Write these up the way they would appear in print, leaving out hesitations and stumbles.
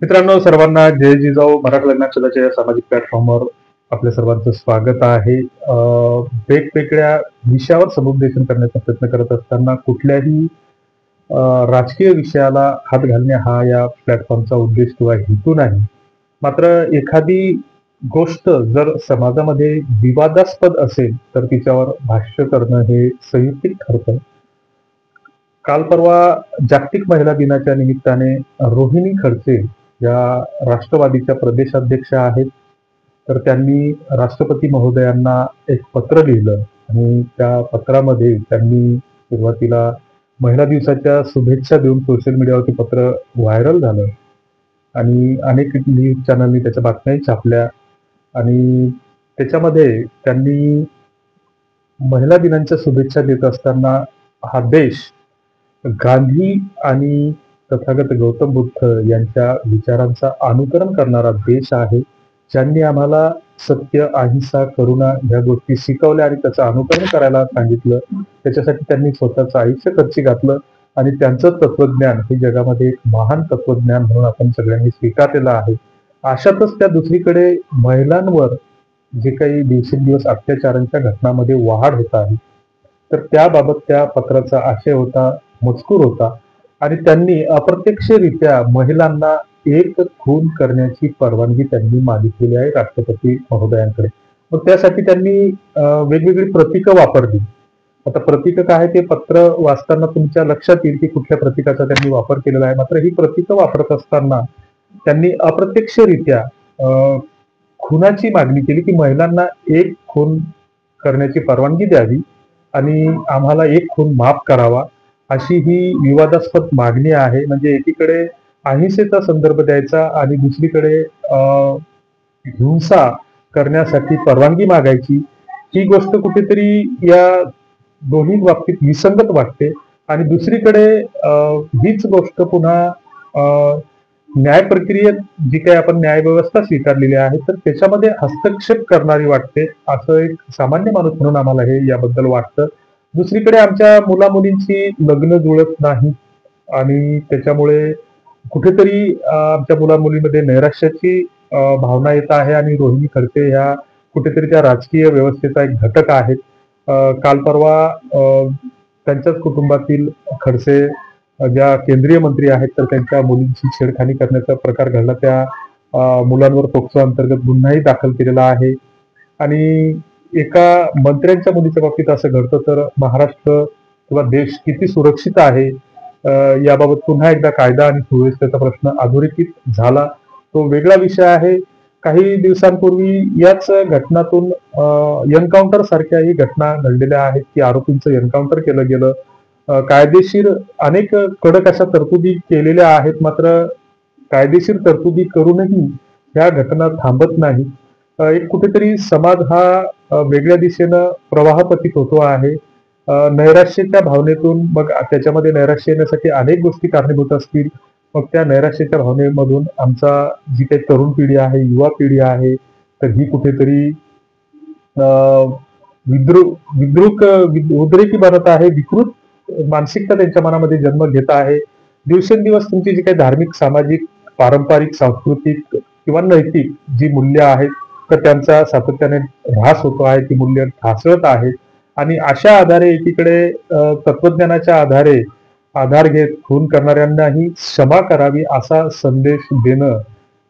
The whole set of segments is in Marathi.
मित्रांनो, सर्वांना जय जिजाऊ मराठी लग्नाच्या या सामाजिक प्लॅटफॉर्मवर आपल्या सर्वांचं स्वागत आहे. वेगवेगळ्या विषयावर समुपदेशन करण्याचा प्रयत्न करत असताना कुठल्याही राजकीय विषयाला हात घालणे हा या प्लॅटफॉर्मचा उद्देश किंवा हेतू नाही. मात्र एखादी गोष्ट जर समाजामध्ये विवादास्पद असेल तर तिच्यावर भाष्य करणं हे संयुक्तिक ठरतं. काल परवा जागतिक महिला दिनाच्या निमित्ताने रोहिणी खडसे या राष्ट्रवादीच्या प्रदेशाध्यक्ष आहेत. तर त्यांनी राष्ट्रपती महोदयांना एक पत्र लिहिलं आणि त्या पत्रामध्ये त्यांनी सुरुवातीला महिला दिवसाच्या शुभेच्छा देऊन सोशल मीडियावरती पत्र व्हायरल झालं आणि अनेक न्यूज चॅनलनी त्याच्या बातम्याही छापल्या आणि त्याच्यामध्ये त्यांनी महिला दिनाच्या शुभेच्छा देत असताना हा देश गांधी आणि तथागत गौतम बुद्ध यांच्या विचारांचा अनुकरण करणारा देश आहे, ज्यांनी आम्हाला सत्य, अहिंसा, करुणा ह्या गोष्टी शिकवल्या आणि त्याचं अनुकरण करायला सांगितलं. त्याच्यासाठी त्यांनी स्वतःचं आयुष्य खर्ची घातलं आणि त्यांचं तत्वज्ञान हे जगामध्ये एक महान तत्वज्ञान म्हणून आपण सगळ्यांनी स्वीकारलेलं आहे. अशातच त्या दुसरीकडे महिलांवर जे काही दिवसेंदिवस अत्याचारांच्या घटनांमध्ये वाढ होत आहे, तर त्याबाबत त्या पत्राचा आशय होता, मजकूर होता आणि त्यांनी अप्रत्यक्षरित्या महिलांना एक खून करण्याची परवानगी त्यांनी मागितलेली आहे राष्ट्रपती महोदयांकडे. मग त्यासाठी त्यांनी वेगवेगळी प्रतीकं वापरली. आता प्रतीकं काय ते पत्र वाचताना तुमच्या लक्षात येईल की कुठल्या प्रतीकाचा त्यांनी वापर केलेला आहे. मात्र ही प्रतीकं वापरत असताना त्यांनी अप्रत्यक्षरित्या खुनाची मागणी केली की महिलांना एक खून करण्याची परवानगी द्यावी आणि आम्हाला एक खून माफ करावा, अशी ही विवादास्पद मागणी आहे. म्हणजे एकीकडे अहिंसेचा संदर्भ द्यायचा आणि दुसरीकडे हिंसा करण्यासाठी परवानगी मागायची. ही गोष्ट कुठेतरी या दोन्ही बाबतीत विसंगत वाटते आणि दुसरीकडे हीच गोष्ट पुन्हा न्याय प्रक्रियेत जी काही आपण न्यायव्यवस्था स्वीकारलेली आहे तर त्याच्यामध्ये हस्तक्षेप करणारी वाटते, असं एक सामान्य माणूस म्हणून आम्हाला हे याबद्दल वाटतं. दुसरीकडे आमच्या मुलामुलींची लग्न जुळत नाही आणि त्याच्यामुळे कुठेतरी आमच्या मुलामुलीमध्ये नैराश्याची भावना येत आहे आणि रोहिणी खडसे ह्या कुठेतरी त्या राजकीय व्यवस्थेचा एक घटक आहेत. काल परवा त्यांच्याच कुटुंबातील खडसे ज्या केंद्रीय मंत्री आहेत तर त्यांच्या मुलींची छेडखानी करण्याचा प्रकार घडला. त्या मुलांवर पोक्सो अंतर्गत गुन्हाही दाखल केलेला आहे आणि एका मंत्र्यांच्या मुलीच्या बाबतीत असं घडतं तर महाराष्ट्र किंवा देश किती सुरक्षित आहे याबाबत पुन्हा एकदा कायदा आणि सुव्यवस्थेचा प्रश्न अधोरेखित झाला. तो वेगळा विषय आहे. काही दिवसांपूर्वी याच घटनातून एन्काउंटर सारख्याही घटना घडलेल्या आहेत की आरोपींचं एन्काउंटर केलं गेलं. कायदेशीर अनेक कडक अशा तरतुदी केलेल्या आहेत, मात्र कायदेशीर तरतुदी करूनही ह्या घटना थांबत नाही. एक कुठेतरी समाज हा वेगळ्या दिशेनं प्रवाहपतीत होतो आहे. नैराश्याच्या भावनेतून मग त्याच्यामध्ये नैराश्य येण्यासाठी अनेक गोष्टी कारणीभूत असतील. मग त्या नैराश्याच्या भावनेमधून आमचा जी काही तरुण पिढी आहे, युवा पिढी आहे, तर ही कुठेतरी उद्रेकी बनत आहे. विकृत मानसिकता त्यांच्या मनामध्ये जन्म घेत आहे. दिवसेंदिवस तुमची जी काही धार्मिक, सामाजिक, पारंपरिक, सांस्कृतिक किंवा नैतिक जी मूल्य आहेत तर त्यांचा सातत्याने ऱ्हास होतो आहे. ती मूल्य ढासळत आहेत आणि अशा आधारे एकीकडे तत्वज्ञानाच्या आधार घेत खून करणाऱ्यांनाही क्षमा करावी असा संदेश देणं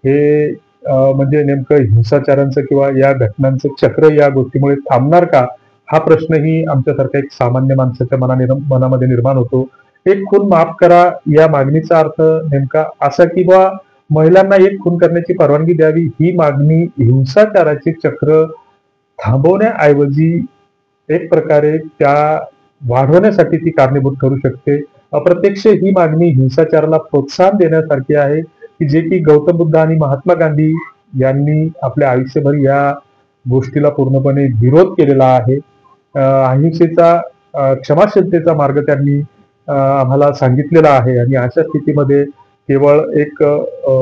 हे म्हणजे नेमकं हिंसाचारांचं किंवा या घटनांचं चक्र या गोष्टीमुळे थांबणार का, हा प्रश्नही आमच्यासारख्या एक सामान्य माणसाच्या मनामध्ये निर्माण होतो. एक खून माफ करा या मागणीचा अर्थ नेमका असा की बा महिलांना एक खून करण्याची परवानगी द्यावी, ही मागणी हिंसाचाराचे चक्र थांबवण्याऐवजी एक प्रकारे त्या वाढवण्यासाठी ती कारणीभूत ठरू शकते. अप्रत्यक्ष ही मागणी हिंसाचाराला प्रोत्साहन देण्यासारखी आहे की जे की गौतम बुद्ध आणि महात्मा गांधी यांनी आपल्या आयुष्यभर या गोष्टीला पूर्णपणे विरोध केलेला आहे. अहिंसेचा क्षमाशीलतेचा मार्ग त्यांनी आम्हाला सांगितलेला आहे आणि अशा स्थितीमध्ये केवळ एक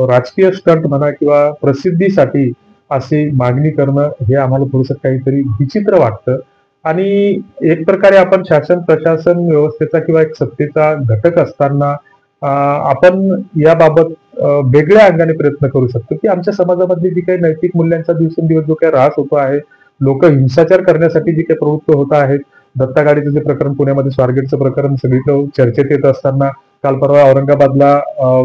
राजकीय स्टंट म्हणा किंवा प्रसिद्धीसाठी अशी मागणी करणं हे आम्हाला थोडंसं काहीतरी विचित्र वाटतं आणि एक प्रकारे आपण शासन प्रशासन व्यवस्थेचा किंवा एक सत्तेचा घटक असताना आपण याबाबत वेगळ्या अंगाने प्रयत्न करू शकतो, की आमच्या समाजामधली जी काही नैतिक मूल्यांचा दिवसेंदिवस जो काही ऱ्हास होतो आहे, लोक हिंसाचार करण्यासाठी जी काही प्रवृत्त होत आहेत. दत्ता गाडीचं जे प्रकरण, पुण्यामध्ये स्वारगेटचं प्रकरण सगळीकडे चर्चेत येत असताना काल परवा औरंगाबादला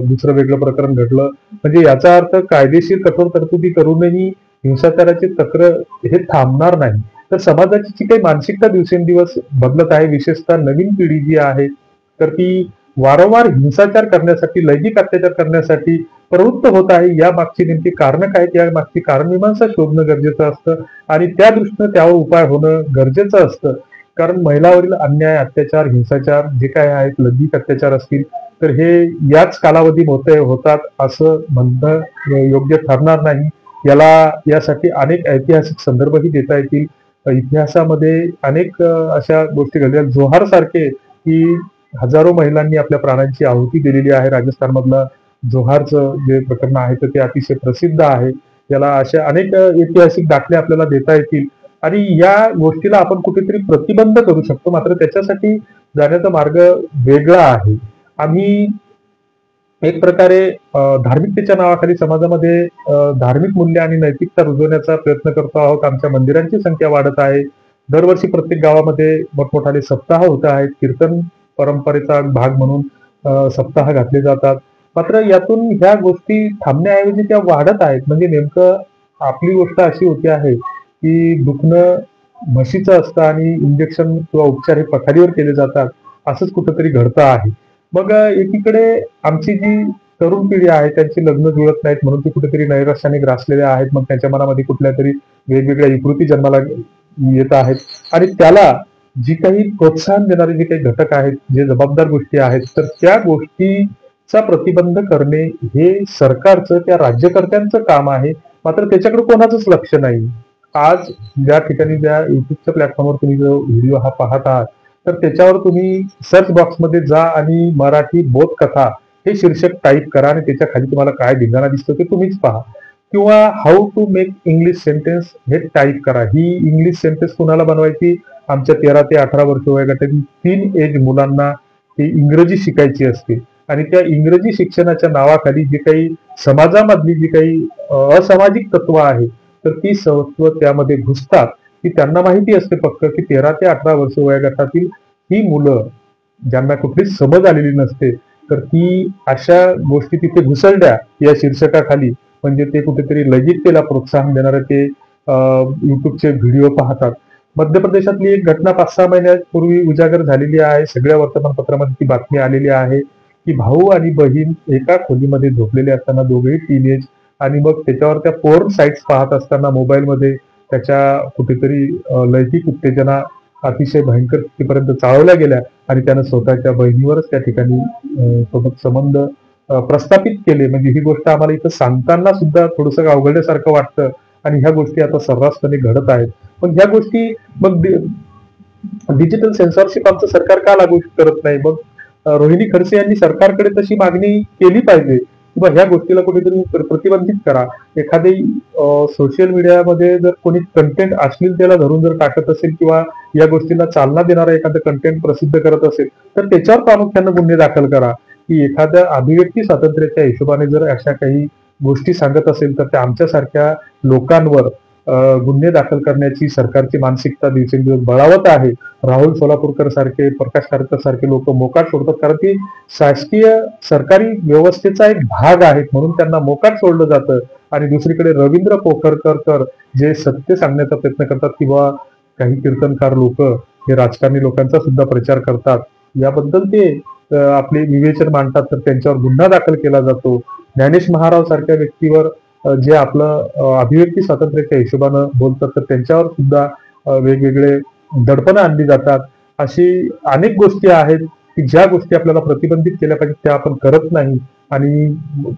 दुसरं वेगळं प्रकरण घडलं. म्हणजे याचा अर्थ कायदेशीर कठोर तरतुदी करूनही हिंसाचाराचे चक्र हे थांबणार नाही. तर समाजाची जी काही मानसिकता दिवसेंदिवस बदलत आहे, विशेषतः नवीन पिढी जी आहे, तर ती वारंवार हिंसाचार करण्यासाठी, लैंगिक अत्याचार करण्यासाठी प्रवृत्त होत आहे. या मागची नेमकी कारणं काय, या मागची कारणमीमांसा शोधणं गरजेचं असतं आणि त्या दृष्टीनं त्यावर उपाय होणं गरजेचं असतं. कारण महिलावरील अन्याय, अत्याचार, हिंसाचार जे काय आहेत, लैंगिक अत्याचार असतील, तर हे याच कालावधीमध्ये होतात असं म्हणणं योग्य ठरणार नाही. यासाठी अनेक ऐतिहासिक संदर्भही देता येतील. इतिहासामध्ये अनेक अशा गोष्टी घडल्या. जोहार सारखे की हजारो महिलांनी आपल्या प्राणांची आहुती दिलेली आहे. राजस्थानमधलं जोहारचं जे प्रकरण आहे तर ते अतिशय प्रसिद्ध आहे. याला असे अनेक ऐतिहासिक दाखले आपल्याला देता येतील आणि या गोष्टीला आपण कुठेतरी प्रतिबंध करू शकतो. मात्र त्याच्यासाठी जाण्याचा मार्ग वेगळा आहे. आम्ही एक प्रकारे धार्मिकतेच्या नावाखाली समाजामध्ये धार्मिक मूल्य आणि नैतिकता रुजवण्याचा प्रयत्न करतो आहोत. आमच्या मंदिरांची संख्या वाढत आहे. दरवर्षी प्रत्येक गावामध्ये मोठमोठाले सप्ताह होत आहेत. कीर्तन परंपरेचा भाग म्हणून सप्ताह घातले जातात. मात्र यातून ह्या गोष्टी थांबण्याऐवजी त्या वाढत आहेत. म्हणजे नेमकं आपली गोष्ट अशी होती आहे की दुखणं म्हशीचं असतं आणि इंजेक्शन किंवा उपचार हे पठारीवर केले जातात, असंच कुठंतरी घडतं आहे. मग एकीकडे आमची जी तरुण पिढी आहे त्यांची लग्न जुळत नाहीत म्हणून ती कुठेतरी नैराश्याने ग्रासलेल्या आहेत. मग त्यांच्या मनामध्ये कुठल्या तरी वेगवेगळ्या विकृती जन्माला येत आहेत आणि त्याला जी काही प्रोत्साहन देणारे जे काही घटक आहेत, जे जबाबदार गोष्टी आहेत, तर त्या गोष्टीचा प्रतिबंध करणे हे सरकारचं, त्या राज्यकर्त्यांचं काम आहे. मात्र त्याच्याकडे कोणाचंच लक्ष नाही. आज ज्या ठिकाणी ज्या युट्यूबच्या प्लॅटफॉर्मवर तुम्ही जो व्हिडिओ हा पाहत आहात, तर त्याच्यावर तुम्ही सर्च बॉक्समध्ये जा आणि मराठी बोधकथा हे शीर्षक टाईप करा आणि त्याच्या खाली तुम्हाला काय धिंगाणा दिसतो ते तुम्हीच पहा. किंवा how to make English sentence हे टाईप करा. ही इंग्लिश सेंटेन्स कुणाला बनवायची? आमच्या 13 ते 18 वर्ष वयोगटातील 3 एज मुलांना ती इंग्रजी शिकायची असते आणि त्या इंग्रजी शिक्षणाच्या नावाखाली जी काही समाजामधली जी काही असामाजिक तत्व आहे, तर ती तत्व त्यामध्ये घुसतात. की त्यांना माहिती असते फक्त की 13 ते 18 वर्ष वयोगटातील ही मुलं ज्यांना कुठलीच समज आलेली नसते, तर ती अशा गोष्टी तिथे घुसळल्या या शीर्षकाखाली, म्हणजे ते कुठेतरी लैंगिकतेला प्रोत्साहन देणारे ते युट्यूबचे व्हिडिओ पाहतात. मध्य प्रदेशातली एक घटना 5-6 महिन्यापूर्वी उजागर झालेली आहे. सगळ्या वर्तमानपत्रामध्ये ती बातमी आलेली आहे की भाऊ आणि बहीण एका खोलीमध्ये झोपलेले असताना दोघेही टीनेज आणि मग त्याच्यावर त्या पोर्न साइट्स पाहत असताना मोबाईलमध्ये त्याच्या कुठेतरी लैंगिक उत्तेजना अतिशय भयंकर स्थितीपर्यंत चालवल्या गेल्या आणि त्यानं स्वतःच्या बहिणीवरच त्या ठिकाणी सोबत संबंध प्रस्थापित केले. म्हणजे ही गोष्ट आम्हाला इथं सांगताना सुद्धा थोडंसं अवघडल्यासारखं वाटतं आणि ह्या गोष्टी आता सर्रासपणे घडत आहेत. पण ह्या गोष्टी मग डिजिटल सेन्सॉरशिप आमचं सरकार का लागू करत नाही? मग रोहिणी खडसे यांनी सरकारकडे तशी मागणी केली पाहिजे किंवा ह्या गोष्टीला कुठेतरी प्रतिबंधित करा. एखादी सोशल मीडियामध्ये जर कोणी कंटेंट अश्लीलतेला धरून जर टाकत असेल किंवा या गोष्टीला चालना देणारा एखादं कंटेंट प्रसिद्ध करत असेल, तर त्याच्यावर प्रामुख्यानं गुन्हे दाखल करा. की एखाद्या अभिव्यक्ती स्वातंत्र्याच्या हिशोबाने जर अशा काही गोष्टी सांगत असेल, तर त्या आमच्यासारख्या लोकांवर गुन्हे दाखल करण्याची सरकारची मानसिकता दिवसेंदिवस बळावत आहे. राहुल सोलापूरकर सारखे, प्रकाश खारकर सारखे लोक मोकाट सोडतात कारण ती शासकीय सरकारी व्यवस्थेचा एक भाग आहेत म्हणून त्यांना मोकाट सोडलं जातं. आणि दुसरीकडे रवींद्र पोखरकर जे सत्य सांगण्याचा प्रयत्न करतात किंवा काही कीर्तनकार लोक हे राजकारणी लोकांचा सुद्धा प्रचार करतात, याबद्दल ते आपले विवेचन मांडतात, तर त्यांच्यावर गुन्हा दाखल केला जातो. ज्ञानेश महाराव सारख्या व्यक्तीवर जे आपलं अभिव्यक्ती स्वातंत्र्याच्या हिशोबानं बोलतात, तर त्यांच्यावर सुद्धा वेगवेगळे दडपणं आणली जातात. अशी अनेक गोष्टी आहेत की ज्या गोष्टी आपल्याला प्रतिबंधित केल्या पाहिजेत त्या आपण करत नाही आणि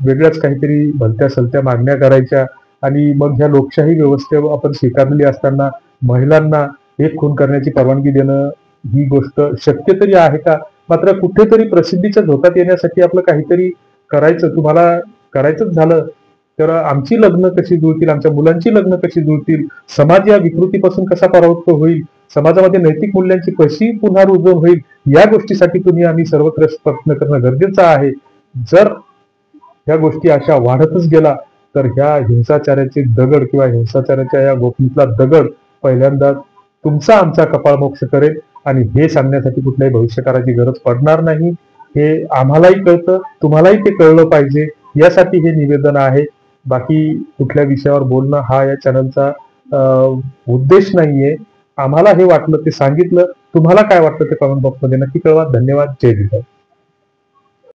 वेगळ्याच काहीतरी भलत्या सलत्या मागण्या करायच्या आणि मग ह्या लोकशाही व्यवस्थेवर आपण स्वीकारलेली असताना महिलांना एक खून करण्याची परवानगी देणं ही गोष्ट शक्य तरी आहे का? मात्र कुठेतरी प्रसिद्धीच्या झोतात येण्यासाठी आपलं काहीतरी करायचं, तुम्हाला करायचंच झालं तर आमची लग्न कशी जुळतील, आमच्या मुलांची लग्न कशी जुळतील, समाज या विकृतीपासून कसा परावृत्त होईल, समाजामध्ये नैतिक मूल्यांची कशी पुन्हा रुजवण होईल, या गोष्टीसाठी तुम्ही आम्ही सर्वत्र प्रयत्न करणं गरजेचं आहे. जर ह्या गोष्टी अशा वाढतच गेला तर ह्या हिंसाचाराचे दगड किंवा हिंसाचाराच्या या गोफणीतला दगड पहिल्यांदा तुमचा आमचा कपाळमोक्ष करेल आणि हे सांगण्यासाठी कुठल्याही भविष्यकाराची गरज पडणार नाही. हे आम्हालाही कळतं, तुम्हालाही ते कळलं पाहिजे यासाठी हे निवेदन आहे. बाकी कुठल्या विषयावर बोलणं हा या चॅनलचा उद्देश नाहीये. आम्हाला हे वाटलं ते सांगितलं. तुम्हाला काय वाटतं ते कमेंट बॉक्समध्ये नक्की कळवा. धन्यवाद. जय जिजाऊ.